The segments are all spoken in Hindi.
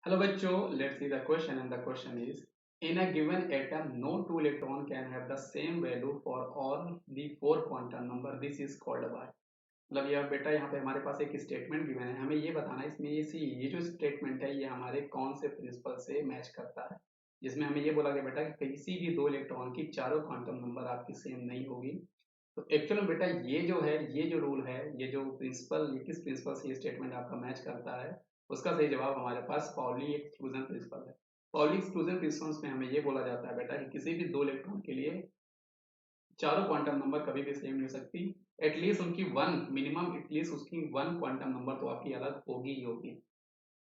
Hello bachcho, let's see the question and the question is in a given atom no two electron can have the same value for all the four quantum number this is called by मतलब यार बेटा यहाँ पे हमारे पास एक स्टेटमेंट गिवन है हमें ये बताना है इसमें ये जो स्टेटमेंट है ये हमारे कौन से प्रिंसिपल से मैच करता है जिसमें हमें ये बोला गया बेटा कि किसी भी दो इलेक्ट्रॉन की चारों क्वांटम नंबर आपकी सेम नहीं होगी। तो एक्चुअल में बेटा ये जो है ये जो रूल है ये जो प्रिंसिपल ये किस प्रिंसिपल से ये स्टेटमेंट आपका मैच करता है उसका सही जवाब हमारे पास पाउली एक्सक्लूजन प्रिंसिपल है। पाउली एक्सक्लूजन प्रिंसिपल में हमें ये बोला जाता है बेटा कि किसी भी दो इलेक्ट्रॉन के लिए चारों क्वांटम नंबर कभी भी सेम नहीं हो सकती। एटलीस्ट उनकी वन मिनिमम एटलीस्ट उसकी वन क्वांटम नंबर तो आपकी अलग होगी ही होगी,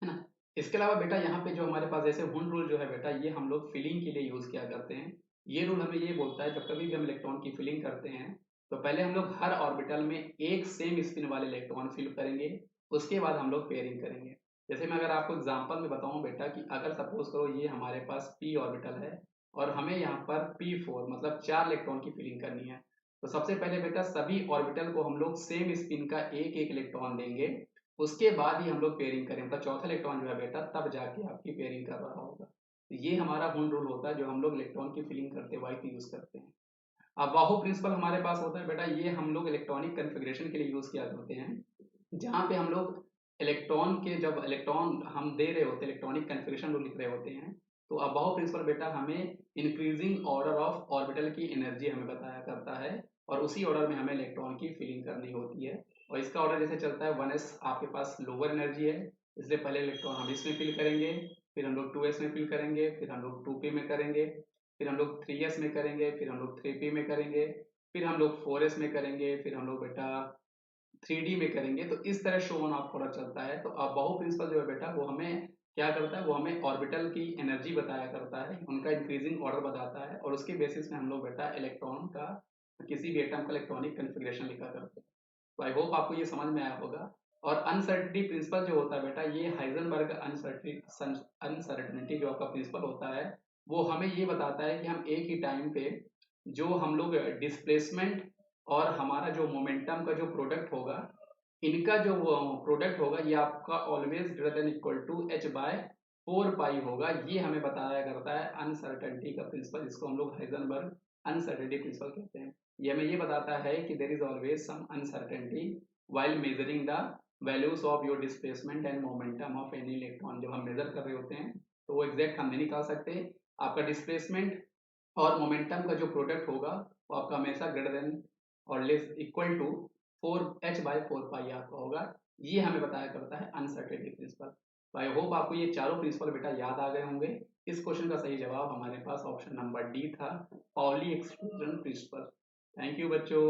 है ना। इसके अलावा बेटा यहाँ पे जो हमारे पास जैसे हुन रूल जो है बेटा ये हम लोग फिलिंग के लिए यूज किया करते हैं। ये रूल हमें ये बोलता है जब कभी भी हम इलेक्ट्रॉन की फिलिंग करते हैं तो पहले हम लोग हर ऑर्बिटल में एक सेम स्पिन वाले इलेक्ट्रॉन फिल करेंगे, उसके बाद हम लोग पेयरिंग करेंगे। जैसे मैं अगर आपको एग्जांपल में बताऊं बेटा कि अगर सपोज करो ये हमारे पास p ऑर्बिटल है और हमें यहाँ पर p4 मतलब 4 इलेक्ट्रॉन की फिलिंग करनी है। तो सबसे पहले बेटा सभी ऑर्बिटल को हम लोग सेम स्पिन का एक एक इलेक्ट्रॉन देंगे, उसके बाद ही हम लोग पेयरिंग करें मतलब चौथा इलेक्ट्रॉन जो है बेटा तब जाके आपकी पेयरिंग कर रहा होगा। तो ये हमारा हुन रूल होता है जो हम लोग इलेक्ट्रॉन की फिलिंग करते वक्त यूज करते हैं। अब बाहु प्रिंसिपल हमारे पास होता है बेटा ये हम लोग इलेक्ट्रॉनिक कन्फिग्रेशन के लिए यूज किया करते हैं, जहाँ पे हम लोग इलेक्ट्रॉन के जब इलेक्ट्रॉन हम दे रहे होते हैं इलेक्ट्रॉनिक कन्फिग्रेशन लोग लिख रहे होते हैं। तो अबाउ प्रिंसिपल बेटा हमें इंक्रीजिंग ऑर्डर ऑफ ऑर्बिटल की एनर्जी हमें बताया करता है और उसी ऑर्डर में हमें इलेक्ट्रॉन की फिलिंग करनी होती है। और इसका ऑर्डर जैसे चलता है 1s आपके पास लोअर एनर्जी है इसलिए पहले इलेक्ट्रॉन हम इसमें फिल करेंगे, फिर हम लोग 2s में फिल करेंगे, फिर हम लोग 2p में करेंगे, फिर हम लोग 3s में करेंगे, फिर हम लोग 3p में करेंगे, फिर हम लोग 4s में करेंगे, फिर हम लोग बेटा 3D में करेंगे। तो इस तरह शो ऑन ऑफ ऑर्डर चलता है। तो अब बहु प्रिंसिपल जो है बेटा वो हमें क्या करता है वो हमें ऑर्बिटल की एनर्जी बताया करता है, उनका इंक्रीजिंग ऑर्डर बताता है और उसके बेसिस में हम लोग बेटा इलेक्ट्रॉन का किसी भी एटम का इलेक्ट्रॉनिक कन्फिग्रेशन लिखा करते हैं। तो आई होप आपको ये समझ में आया होगा। और अनसर्टिनिटी प्रिंसिपल जो होता है बेटा ये हाइजेनबर्ग अनसर्टिनिटी जो आपका प्रिंसिपल होता है वो हमें ये बताता है कि हम एक ही टाइम पे जो हम लोग डिस्प्लेसमेंट और हमारा जो मोमेंटम का जो प्रोडक्ट होगा इनका जो प्रोडक्ट होगा ये आपका always greater than equal to H by 4 pi होगा। ये हमें बताया करता है अनसर्टेनिटी का प्रिंसिपल जिसको हम लोग हाइजेनबर्ग अनसर्टेनिटी प्रिंसिपल कहते हैं। ये हमें ये बताता है कि there is always some uncertainty while measuring the values of your displacement and momentum of any electron। जब हम मेजर कर रहे होते हैं तो वो एग्जैक्ट हम नहीं निकाल सकते। आपका डिस्प्लेसमेंट और मोमेंटम का जो प्रोडक्ट होगा वो आपका हमेशा ग्रेटर देन और लेस इक्वल टू 4h/4 पाई आपका होगा। ये हमें बताया करता है अनसर्टेनिटी प्रिंसिपल। तो आई होप आपको ये चारों प्रिंसिपल बेटा याद आ गए होंगे। इस क्वेश्चन का सही जवाब हमारे पास ऑप्शन नंबर डी था, Pauli exclusion principle. Thank you बच्चों।